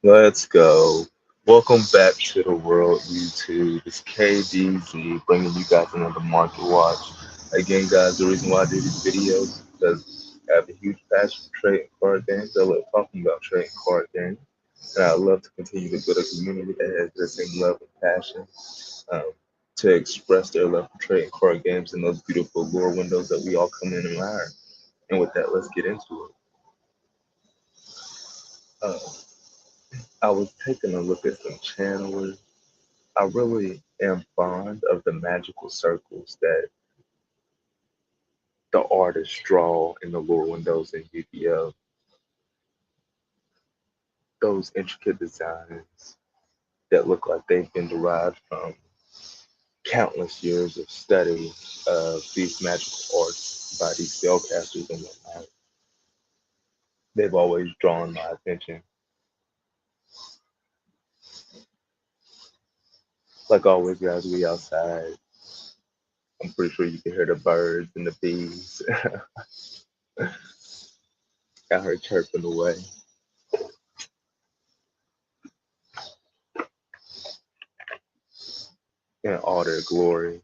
Let's go. Welcome back to the world, YouTube. It's KDZ bringing you guys another market watch. Again, guys, the reason why I do these videos is because I have a huge passion for trading card games. I love talking about trading card games. And I love to continue to build a community that has the same love and passion um, to express their love for trading card games and those beautiful lore windows that we all come in and admire. And with that, let's get into it. Uh, I was taking a look at some channelers. I really am fond of the magical circles that the artists draw in the lore windows in Yu-Gi-Oh! Those intricate designs that look like they've been derived from countless years of study of these magical arts by these spellcasters and whatnot. They've always drawn my attention. Like always, guys, we outside. I'm pretty sure you can hear the birds and the bees out here chirping away in all their glory.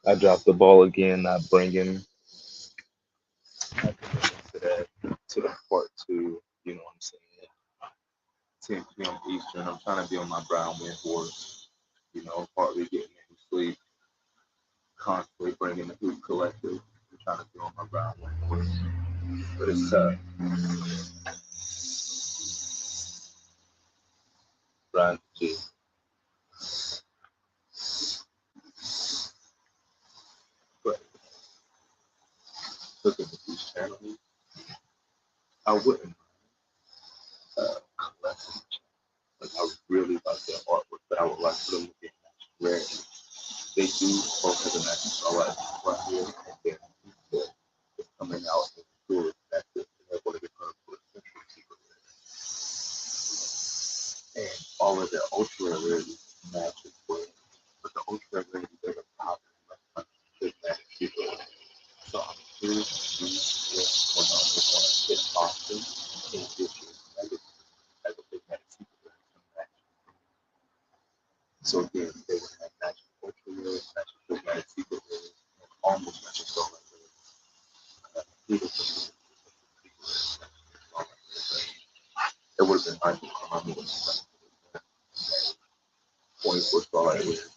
I dropped the ball again, not bringing to that to the part two. You know what I'm saying? 10 p.m. Eastern. I'm trying to be on my brown wind horse. You know, partly getting any sleep, constantly bringing the hoop collective. I'm trying to be on my brown wind horse, but it's tough. Brian G. But looking at these channels, I wouldn't collect them. Like I really like their artwork, but I would like for them to get rare. They do both have a matching starlight right here, and then it's coming out in stores that they want to get her for a century secret rare. And all of their ultra rarities match as well. But the ultra rarities are the top like big magic secret rare. So I'm curious to see if when I'm going to hit Austin in this year's negative as a big magic secret rare to match. So again, they would have magic ultra rares, magic big magic secret rares, and almost magic starlight rares. It would have been nice to come out with a 24 starlight rares.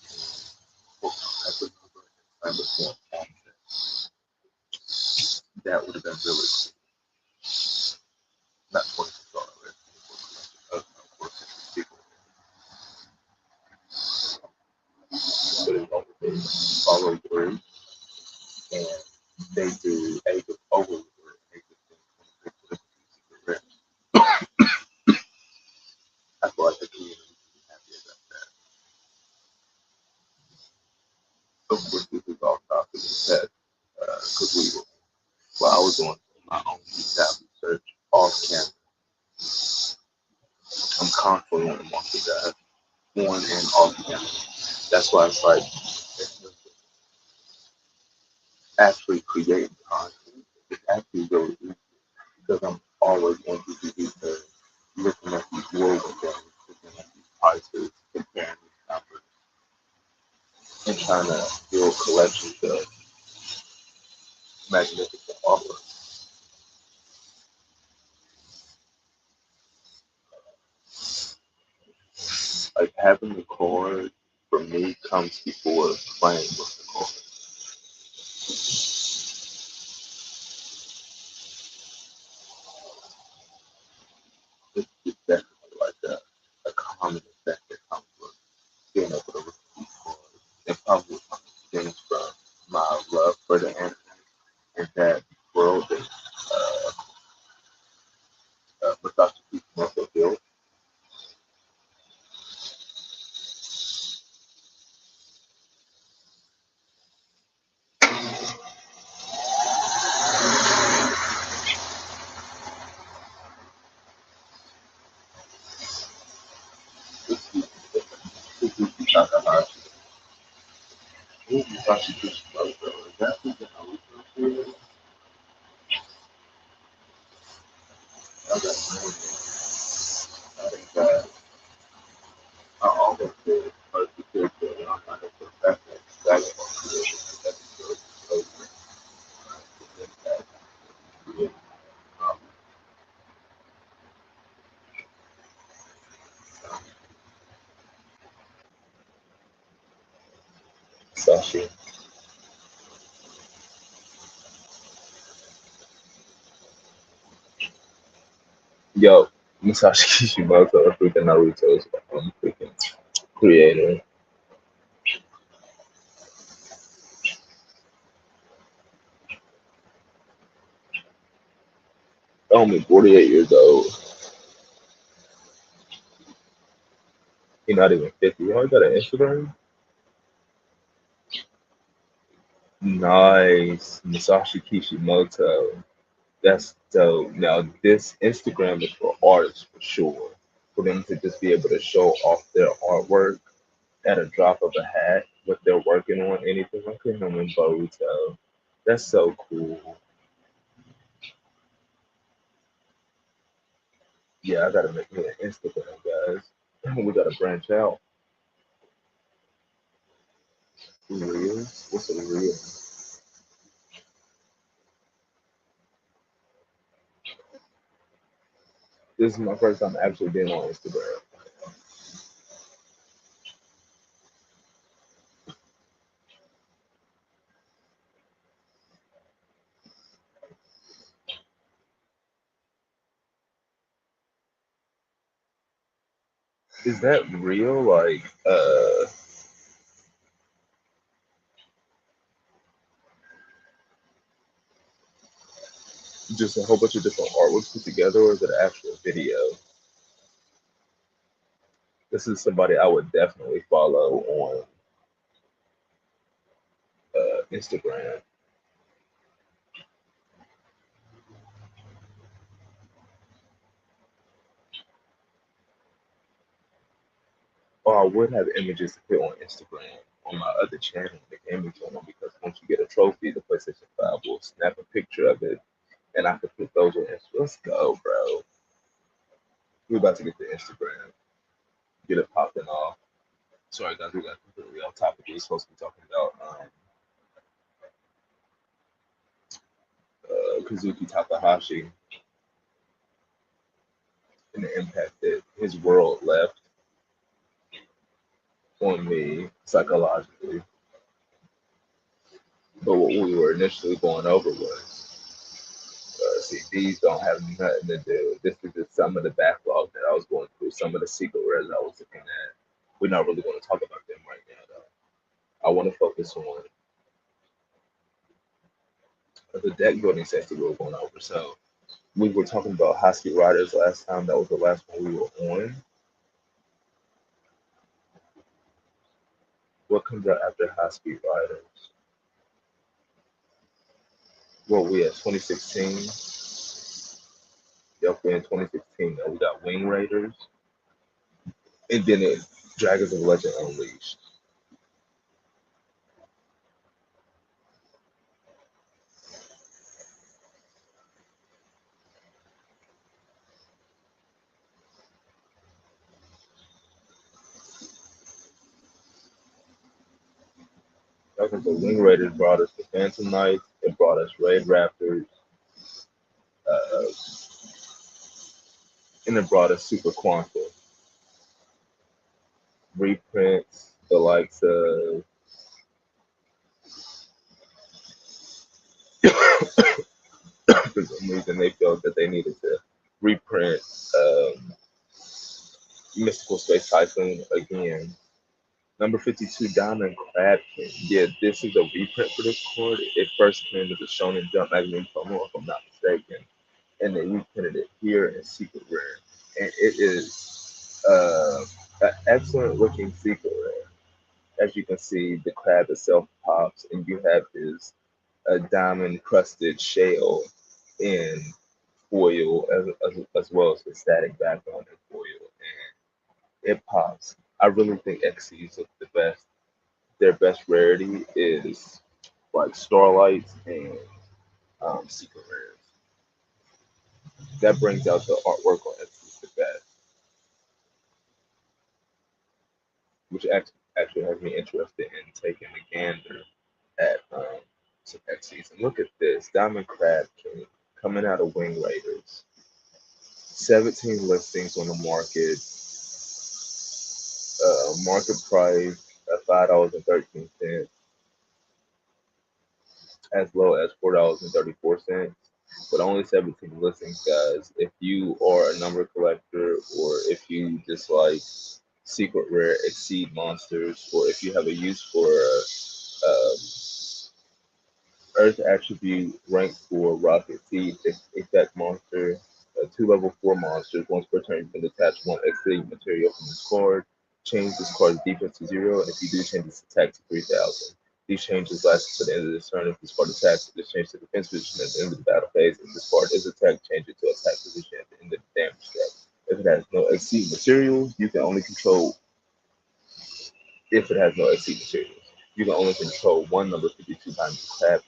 That would have been really cool. Not 24 starlight rares, of course, people. But as long as they follow through and they do Age of Overlord, Age of 26 rare. I feel like the community would be happy about that. Of course, this is all topic of test because we were, well, I was doing my own deep research off camera. I'm constantly on the market, guys, on and off camera. That's why it's like actually creating content. It's actually really easy because I'm always going to be used to looking at these global things, looking at these prices, comparing these numbers, and trying to build collections of magnificent offers. Like having the card for me comes before playing with the card. It's definitely like a common effect that comes with being able to look at these cards. And probably stems from my love for the anime and that world that Masashi Kishimoto built. Ooh, Musashi Kishimoto. Is that who the Naruto is? I got no idea. I think that I always did first the character, and I'm not a professional Dragon Ball creator. That's a good yeah. Um, Sashi. Yo, Musashi Kishimoto, freaking Naruto's freaking creator. Only 48 years old. He's not even 50. You already got an Instagram? Nice. Musashi Kishimoto. That's dope. Now, this Instagram is for artists for sure. For them to just be able to show off their artwork at a drop of a hat, what they're working on, anything like him and Boruto. That's so cool. Yeah, I gotta make me an Instagram, guys. We gotta branch out. Reels? What's a reel? This is my first time actually being on Instagram. Is that real? Like, just a whole bunch of different artworks put together, or is it an actual video? This is somebody I would definitely follow on Instagram. Or I would have images to put on Instagram on my other channel, the gaming channel, because once you get a trophy, the PlayStation 5 will snap a picture of it and I could put those on Instagram. Let's go, bro. We're about to get to Instagram, get it popping off. Sorry, guys, we got completely off topic. We're supposed to be talking about Kazuki Takahashi and the impact that his world left on me psychologically. But what we were initially going over was, see, these don't have nothing to do. This is just some of the backlog that I was going through, some of the secret rares I was looking at. We're not really going to talk about them right now, though. I want to focus on the deck building sets that we were going over. So we were talking about high speed riders last time. That was the last one we were on. What comes out after high speed riders? Well, we at 2016. Yep, we're in 2016. Now we got Wing Raiders, and then it Dragons of Legend Unleashed. Okay, so Wing Raiders brought us the Phantom Knights. It brought us Raid Raptors, uh, and it brought us Super Quantum reprints, the likes of for some reason they felt that they needed to reprint um, Mystical Space Typhoon again. Number 52, Diamond Crab King. Yeah, this is a reprint for this card. It first came as a Shonen Jump magazine promo, if I'm not mistaken. And they reprinted it here in Secret Rare. And it is an excellent looking Secret Rare. As you can see, the crab itself pops, and you have this diamond crusted shell in foil as well as the static background in foil. And it pops. I really think XCs look the best. their best rarity is like starlights and secret rares. That brings out the artwork on Etsy the best, which actually has me interested in taking a gander at some Etsy's. And look at this Diamond Crab King coming out of Wing Raiders. 17 listings on the market, market price at $5.13, as low as $4.34, but only 17 listings, guys. If you are a number collector, or if you just like secret rare exceed monsters, or if you have a use for um, Earth attribute rank 4 Rocket Seed effect monster, two level 4 monsters. Once per turn, you can detach one exceeding material from this card. Change this card's defense to 0, and if you do, change its attack to 3,000. These changes last to the end of this turn. If this card attacks, this change to defense position at the end of the battle phase. If this card is attacked, change it to attack position at the end of the damage step. If it has no exceed materials, you can only control if it has no exceed materials. You can only control one number 52 times the crab.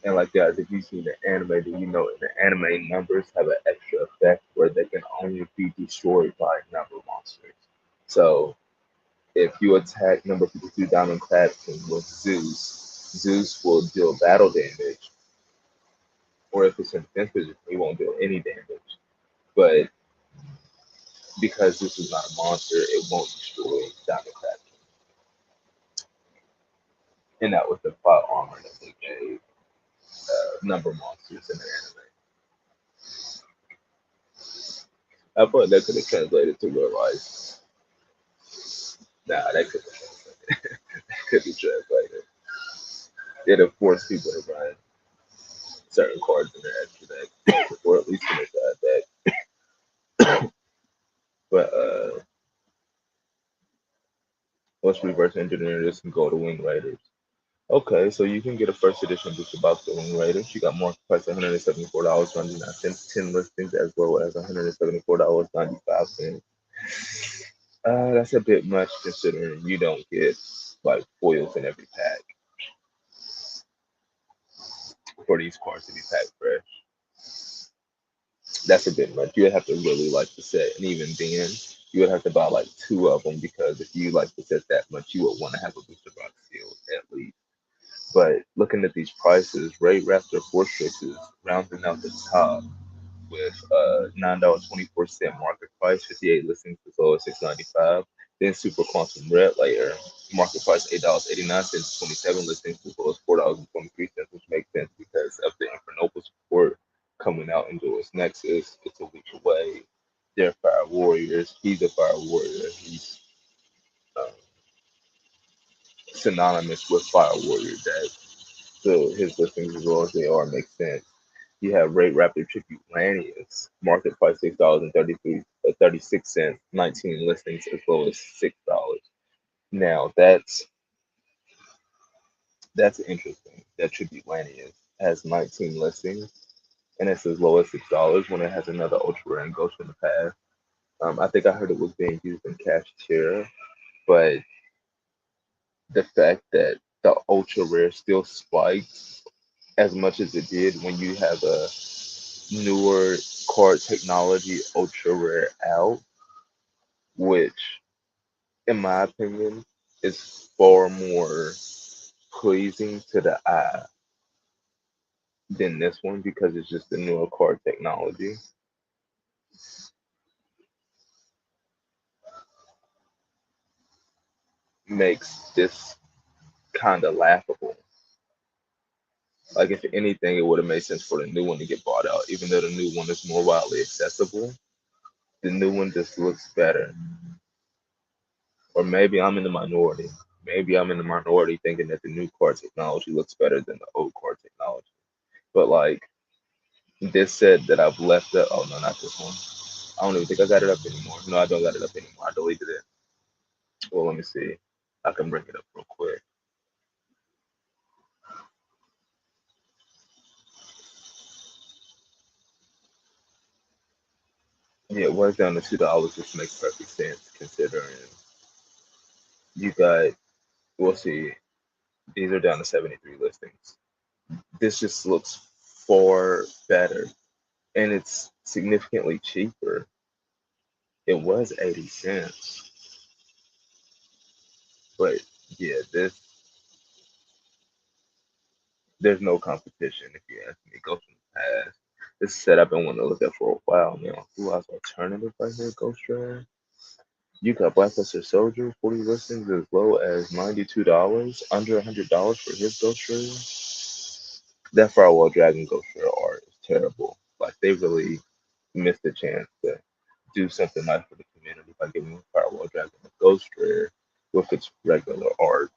And like that, if you've seen the anime, then you know the anime numbers have an extra effect where they can only be destroyed by number monsters. So if you attack number 52 Diamond Crab King with Zeus, Zeus will deal battle damage, or if it's in defense position, he won't deal any damage. But because this is not a monster, it won't destroy Diamond Crab King. And that was the plot armor that they gave number monsters in the anime. I thought that could have translated to real life. Nah, that could have translated. Could be translated. It'll force people to run certain cards in their extra deck, or at least in their side deck. But let's reverse engineer this and go to Wing Raiders. Okay, so you can get a first edition booster box of Wing Raiders. You got market price $174.99, 10 listings, as well as $174.95. That's a bit much considering you don't get like foils in every pack for these cards to be packed fresh. That's a bit much. You would have to really like the set, and even then, you would have to buy like two of them, because if you like the set that much, you would want to have a booster box sealed at least. But looking at these prices, Raid Raptor Fortress is rounding out the top with $9.24 market price, 58 listings as low as $6.95. Then Super Quantum Red Layer, market price $8.89, 27 listings as low as $4.23, which makes sense because of the Infernoble support coming out in Duelist Nexus. It's a week away. They're Fire Warriors. He's a Fire Warrior. He's um, synonymous with Fire Warrior deck. So his listings, as well as they are, make sense. You have Raid Raptor Tribute Lanius, market price $6.36, 19 listings as low as $6. Now that's interesting. That Tribute Lanius has 19 listings and it's as low as $6 when it has another ultra rare and ghost in the past. I think I heard it was being used in Cash Tier, but the fact that the ultra rare still spiked as much as it did when you have a newer card technology ultra rare out, which in my opinion is far more pleasing to the eye than this one, because it's just the newer card technology, makes this kind of laughable. Like, if anything, it would have made sense for the new one to get bought out, even though the new one is more widely accessible. The new one just looks better. Or maybe I'm in the minority. Maybe I'm in the minority thinking that the new card technology looks better than the old card technology. But like this set that I've left up, oh no, not this one. I don't even think I got it up anymore. No, I don't got it up anymore. I deleted it. Well, let me see. I can bring it up real quick. Yeah, it was down to $2, which makes perfect sense considering you got We'll see. These are down to 73 listings. This just looks far better, and it's significantly cheaper. It was 80 cents, but yeah, this there's no competition if you ask me. Ghost in the Past. This set I've been wanting to look at for a while now. Who else alternative right here? Ghost Rider. You got Blackluster Soldier, 40 listings as low as $92, under $100 for his Ghost Rider. That Firewall Dragon Ghost Rider art is terrible. Like they really missed a chance to do something nice for the community by giving Firewall Dragon a Ghost Rider with its regular art.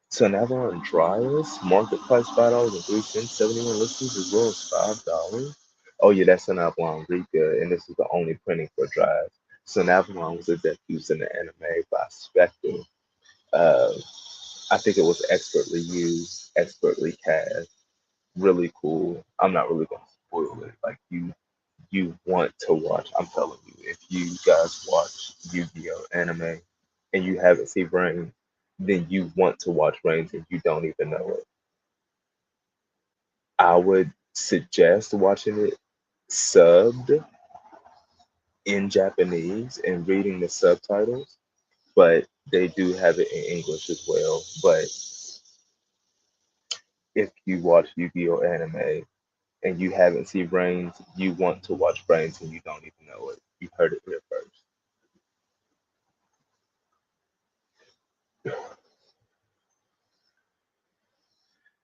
Sun Avalon Dryas, market price $5.03, 71 listings as well as $5. Oh yeah, that's Sun Avalon Rika, and this is the only printing for Dryas. Sun Avalon was a deck used in the anime by Spectre. Uh, I think it was expertly used, expertly cast, really cool. I'm not really gonna spoil it. Like you want to watch. I'm telling you, if you guys watch Yu-Gi-Oh anime and you haven't seen Rain, then you want to watch Reigns and you don't even know it. I would suggest watching it subbed in Japanese and reading the subtitles, but they do have it in English as well. But if you watch Yu-Gi-Oh anime and you haven't seen Brains, you want to watch Brains and you don't even know it. You heard it here first.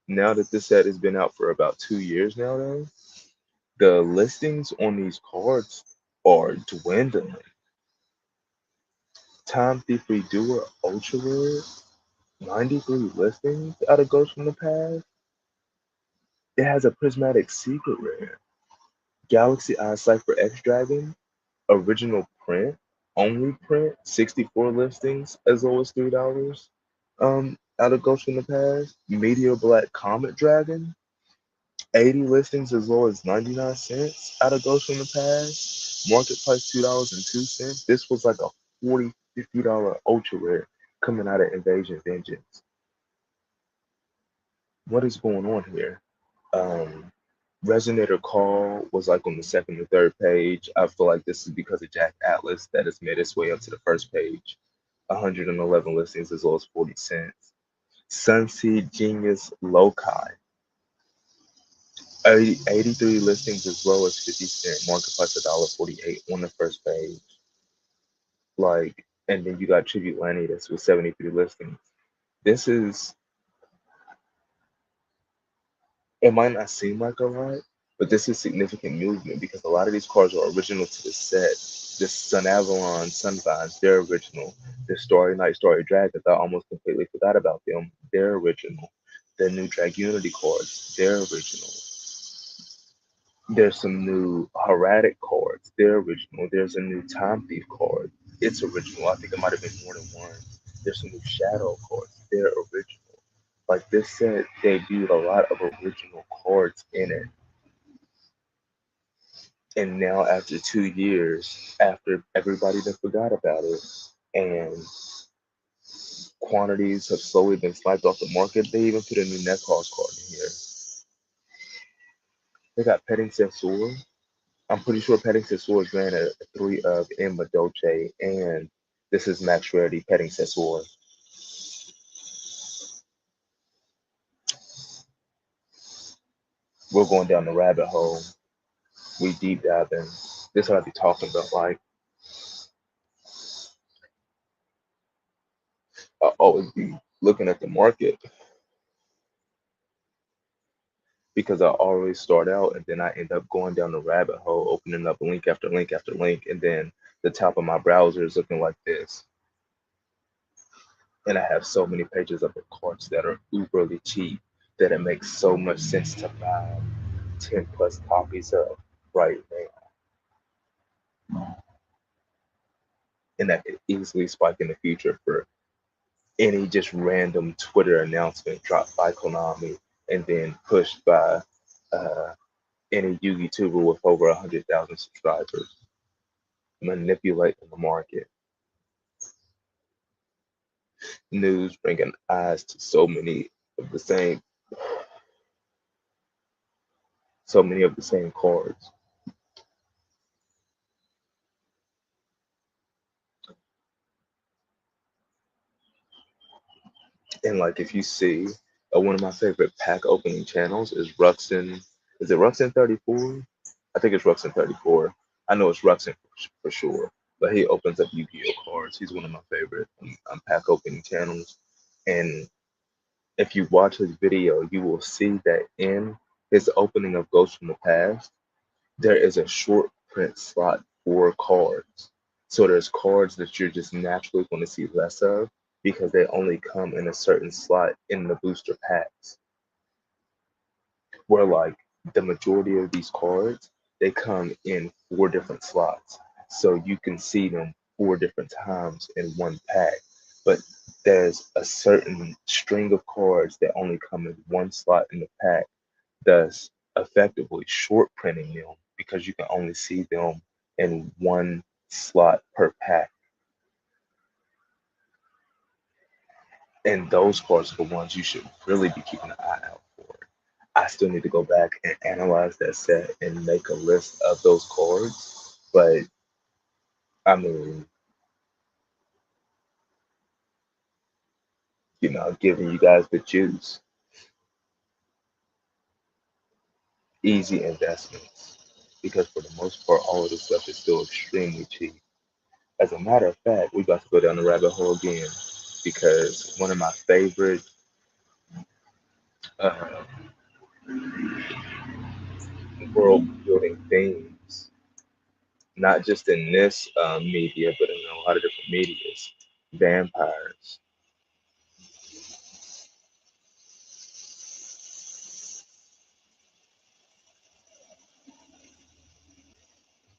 Now that this set has been out for about 2 years now, though, the listings on these cards are dwindling. Time Thief Redoer Ultra Rare, 93 listings out of Ghost from the Past. It has a Prismatic Secret Rare. Galaxy Eye Cipher X Dragon, original print, only print, 64 listings as low as $3. Out of Ghost from the Past. Meteor Black Comet Dragon, 80 listings as low as 99 cents out of Ghost from the Past. Market price $2.02. This was like a $40, $50 ultra rare coming out of Invasion Vengeance. What is going on here? Um, Resonator Call was like on the second or third page. I feel like this is because of Jack Atlas that has made its way up to the first page. 111 listings as low as 40 cents. Sunseed Genius Loci, 83 listings as low as 50 cent, market price $1.48 on the first page. Like, and then you got Tribute Lanius with 73 listings. This is, it might not seem like a lot, but this is significant movement because a lot of these cards are original to the set. The Sun Avalon, Sunvines, they're original. The Starry Night, Starry Dragons, I almost completely forgot about them. They're original. The new Dragunity cards, they're original. There's some new Hieratic cards. They're original. There's a new Time Thief card. It's original. I think it might have been more than one. There's some new Shadow cards. They're original. Like this set debuted a lot of original cards in it. And now after 2 years, after everybody done forgot about it, and quantities have slowly been swiped off the market, they even put a new Necros card in here. They got Petting Censor. I'm pretty sure Petting Swords ran a 3 of Emma Dolce, and this is max rarity Petting Sword. We're going down the rabbit hole. We deep diving. This is what I be talking about. Like, I always be looking at the market because I always start out and then I end up going down the rabbit hole, opening up link after link after link, and then the top of my browser is looking like this. And I have so many pages of the cards that are uberly cheap that it makes so much sense to buy 10 plus copies of right now. And that could easily spike in the future for any just random Twitter announcement dropped by Konami and then pushed by uh, any YouTuber with over 100,000 subscribers manipulating the market. news, bringing eyes to of the same, so many of the same cards. And like if you see, one of my favorite pack opening channels is Ruxin. Is it Ruxin 34? I think it's Ruxin 34. I know it's Ruxin for sure. But he opens up Yu-Gi-Oh cards. He's one of my favorite pack opening channels. And if you watch his video, you will see that in his opening of Ghosts from the Past, there is a short print slot for cards. So there's cards that you're just naturally going to see less of because they only come in a certain slot in the booster packs. Where like the majority of these cards, they come in four different slots. So you can see them four different times in one pack. But there's a certain string of cards that only come in one slot in the pack, thus effectively short printing them because you can only see them in one slot per pack. And those cards are the ones you should really be keeping an eye out for. I still need to go back and analyze that set and make a list of those cards. But I mean, giving you guys the juice, easy investments. Because for the most part, all of this stuff is still extremely cheap. As a matter of fact, we're about to go down the rabbit hole again because one of my favorite uh, world building themes, not just in this media, but in a lot of different medias, vampires.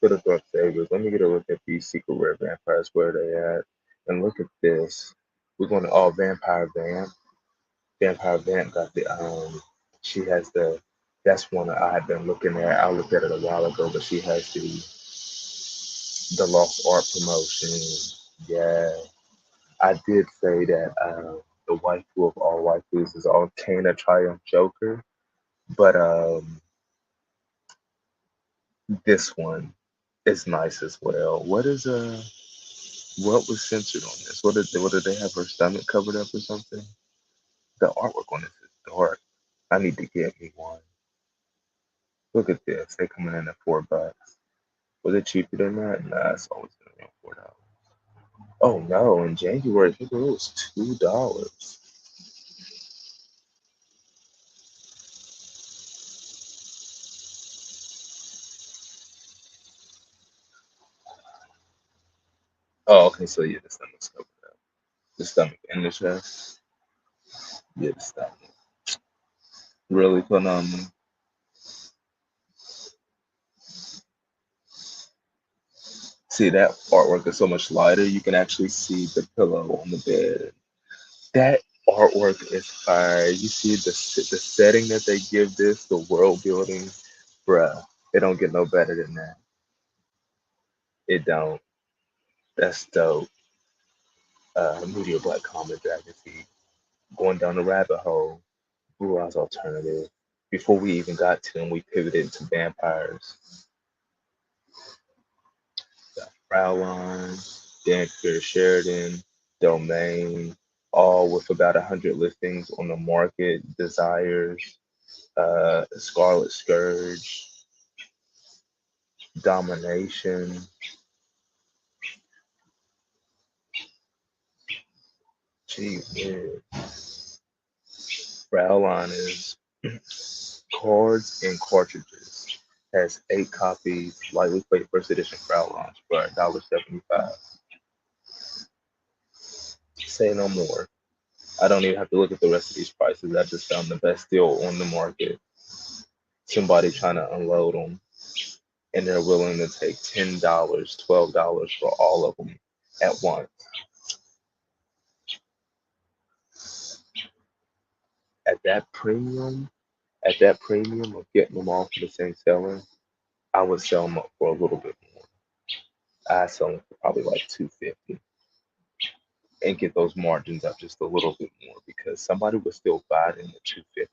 Good of Dark Saviors. Let me get a look at these secret rare vampires, where they at. And look at this. We're going to all Vampire Vamp. Vampire Vamp got she has that's one I had been looking at. I looked at it a while ago, but she has the Lost Art promotion. Yeah. I did say that the waifu of all waifus is Arcana Triumph Joker, but this one is nice as well. What was censored on this? What did they have her stomach covered up or something? The artwork on this is dark. I need to get me one. Look at this. They coming in at $4. Was it cheaper than that? Nah, it's always been around $4. Oh no, in January, I think it was $2. Oh, okay, so yeah, the stomach's covered up. The stomach and the chest. Yeah, the stomach. Really phenomenal. See, that artwork is so much lighter. You can actually see the pillow on the bed. That artwork is fire. You see the setting that they give this, the world building, bruh. It don't get no better than that. It don't. That's dope. Media Black Comet Dragon Feet. Going down the rabbit hole. Blue Eyes Alternative. Before we even got to them, we pivoted to vampires. Got Fraulein, Dan Peter Sheridan, Domain, all with about 100 listings on the market. Desires, Scarlet Scourge, Domination. Gee whiz. Fraulein is cards and cartridges. Has 8 copies. Lightly played first edition Fraulein for $1.75. Say no more. I don't even have to look at the rest of these prices. I just found the best deal on the market. Somebody trying to unload them, and they're willing to take $10, $12 for all of them at once. At that premium, at that premium of getting them all for the same seller, I would sell them for a little bit more. I sell them for probably like 250. and get those margins up just a little bit more because somebody was still buying in at 250.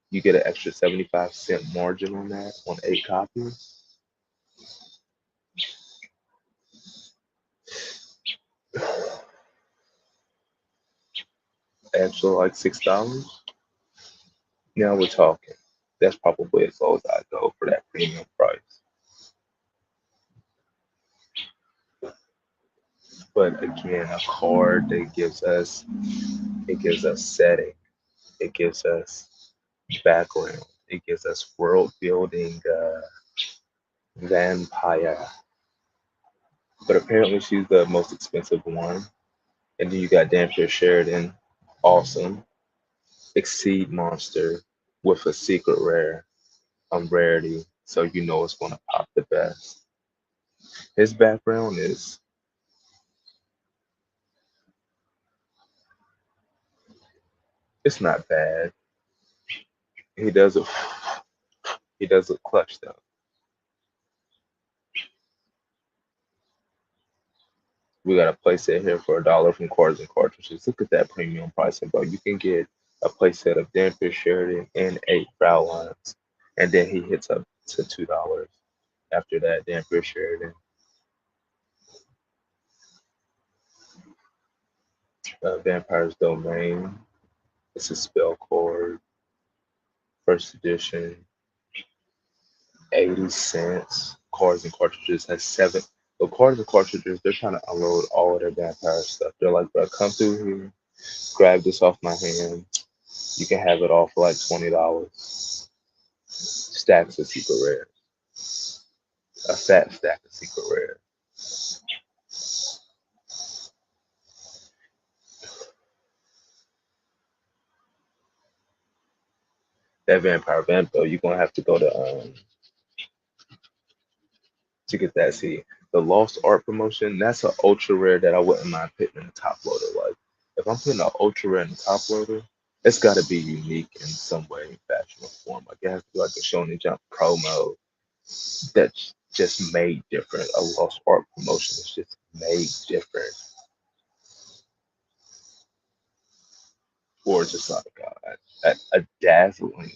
You get an extra 75-cent margin on that on 8 copies. Extra like $6. Now we're talking. That's probably as low as I go for that premium price. But again, a card that gives us setting, it gives us background, it gives us world building vampire. But apparently she's the most expensive one. And then you got Danfield Sheridan, awesome. Exceed monster with a secret rare rarity, so you know it's gonna pop the best. His background is it's not bad. He does it he does it clutch though. We got a playset here for $1 from Cards and Cartridges. Look at that premium pricing, bro. You can get a playset of Danfield Sheridan and 8 Frauleins, and then he hits up to $2 after that. Danfield Sheridan, Vampire's Domain. It's a spell card, first edition, 80 cents. Cards and Cartridges has seven. So Cards and Cartridges, they're trying to unload all of their vampire stuff. They're like, bro, come through here, grab this off my hand. You can have it all for like $20. Stacks of secret rare. A fat stack of secret rare. That vampire vamp though, you're gonna have to go to get that. See, the Lost Art promotion, that's an ultra rare that I wouldn't mind putting in the top loader. Like, if I'm putting an ultra rare in the top loader, it's got to be unique in some way, fashion, or form. Like, it has to be like a Shonen Jump promo that's just made different. A Lost Art promotion is just made different, or just like a dazzling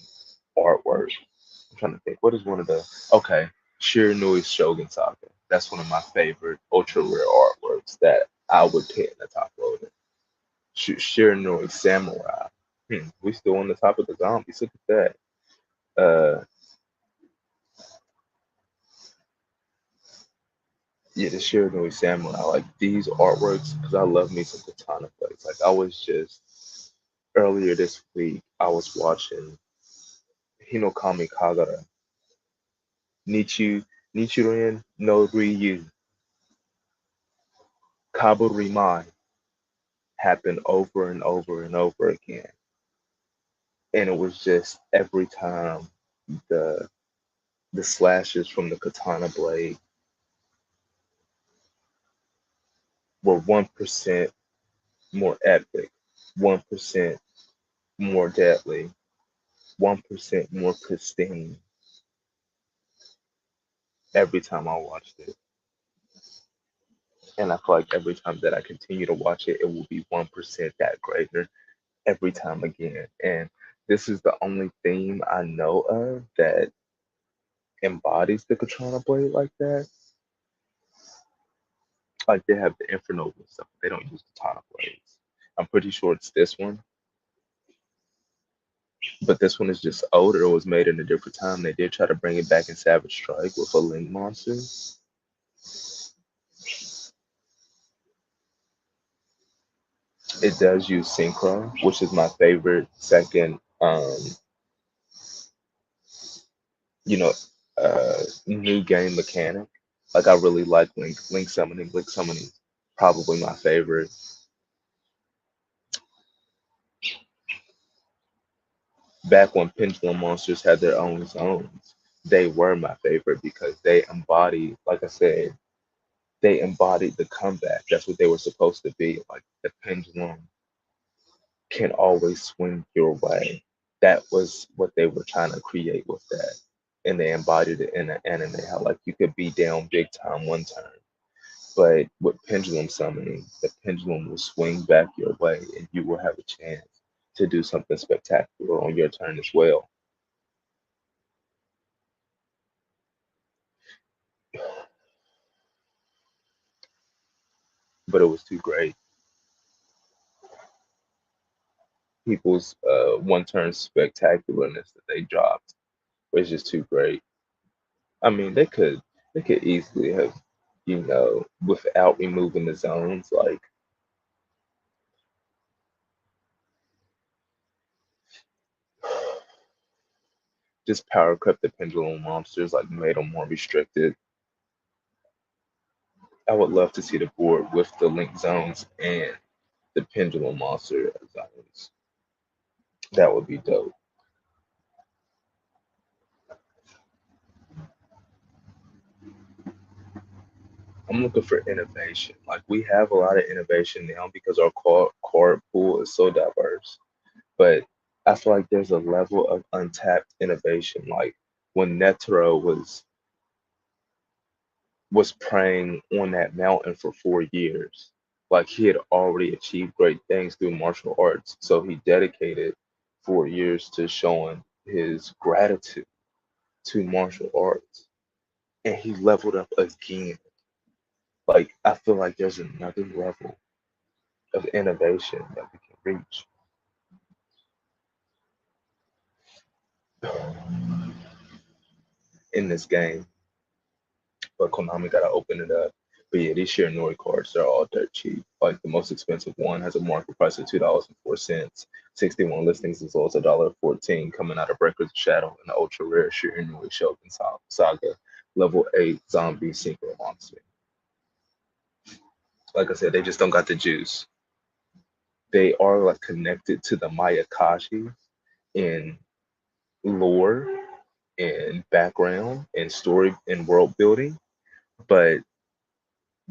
artwork. I'm trying to think. What is one of the okay? Shiranui Shogun Saga. That's one of my favorite ultra rare artworks that I would put in the top loader. Shiranui Samurai. We still on the top of the zombies. Look at that. Yeah, the Shiranui Samurai. Like these artworks, because I love me some katana plays. Like I was just earlier this week, I was watching Hinokami Kagura. Nichu Nichiren no Ryu Kaburimai happened over and over and over again. And it was just every time the the slashes from the katana blade were 1% more epic, 1% more deadly, 1% more pristine every time I watched it. And I feel like every time that I continue to watch it, it will be 1% that greater every time again. And this is the only theme I know of that embodies the katana blade like that. Like they have the Infernova and stuff, they don't use katana blades. I'm pretty sure it's this one, but this one is just older. It was made in a different time. They did try to bring it back in Savage Strike with a Link monster. It does use Synchro, which is my favorite second, you know, new game mechanic. Like I really like Link summoning. Link summoning, probably my favorite. Back when Pendulum monsters had their own zones, they were my favorite because they embodied, like I said, they embodied the comeback. That's what they were supposed to be. Like the pendulum can always swing your way. That was what they were trying to create with that. And they embodied it in the anime, how like you could be down big time one turn But with pendulum summoning, the pendulum will swing back your way and you will have a chance to do something spectacular on your turn as well. But it was too great. People's one turn spectacularness that they dropped was just too great. I mean, they could easily have, without removing the zones, like just power crept the pendulum monsters, like made them more restricted. I would love to see the board with the link zones and the pendulum monster zones. That would be dope. I'm looking for innovation. Like we have a lot of innovation now because our card pool is so diverse. But I feel like there's a level of untapped innovation. Like when Netero was praying on that mountain for 4 years, like he had already achieved great things through martial arts. So he dedicated 4 years to showing his gratitude to martial arts, and he leveled up again. Like I feel like there's another level of innovation that we can reach in this game. But Konami gotta open it up. But yeah, these Shiranui cards, they're all dirt cheap. Like the most expensive one has a market price of $2.04. 61 listings as low as $1.14 coming out of Breakers of Shadow and the ultra rare Shiranui Shogun Saga level 8 zombie synchro monster. Like I said, they just don't got the juice. They are like connected to the Mayakashi in lore and background and story and world building, but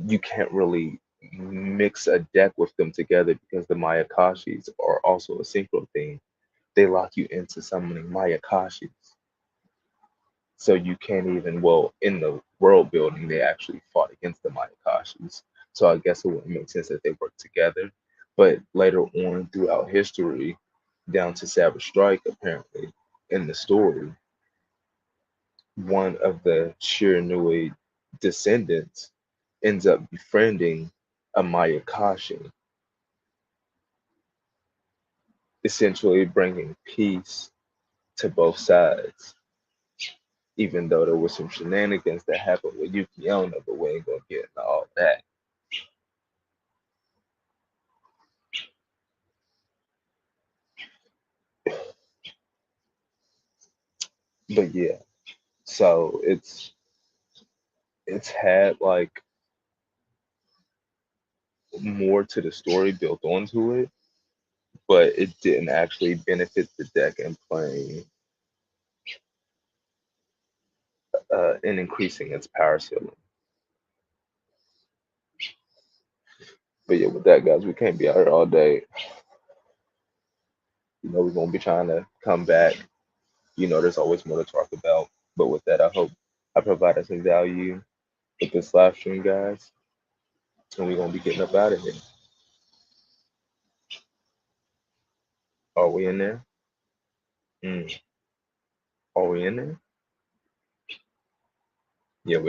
you can't really mix a deck with them together because the Mayakashis are also a synchro theme. They lock you into summoning Mayakashis. So you can't even, well, in the world building, they actually fought against the Mayakashis. So I guess it wouldn't make sense that they work together. But later on throughout history, down to Savage Strike, apparently, in the story, one of the Shiranui descendants ends up befriending a Mayakashi, essentially bringing peace to both sides. Even though there was some shenanigans that happened with Yuki Onna, but we ain't gonna get into all that. But yeah, so it's had like more to the story built onto it, but it didn't actually benefit the deck in playing and increasing its power ceiling. But yeah, with that, guys, we can't be out here all day. We're gonna be trying to come back. There's always more to talk about. But with that, I hope I provided some value with this live stream, guys. And we're gonna be getting up out of here. Are we in there? Mm. Are we in there? Yeah, we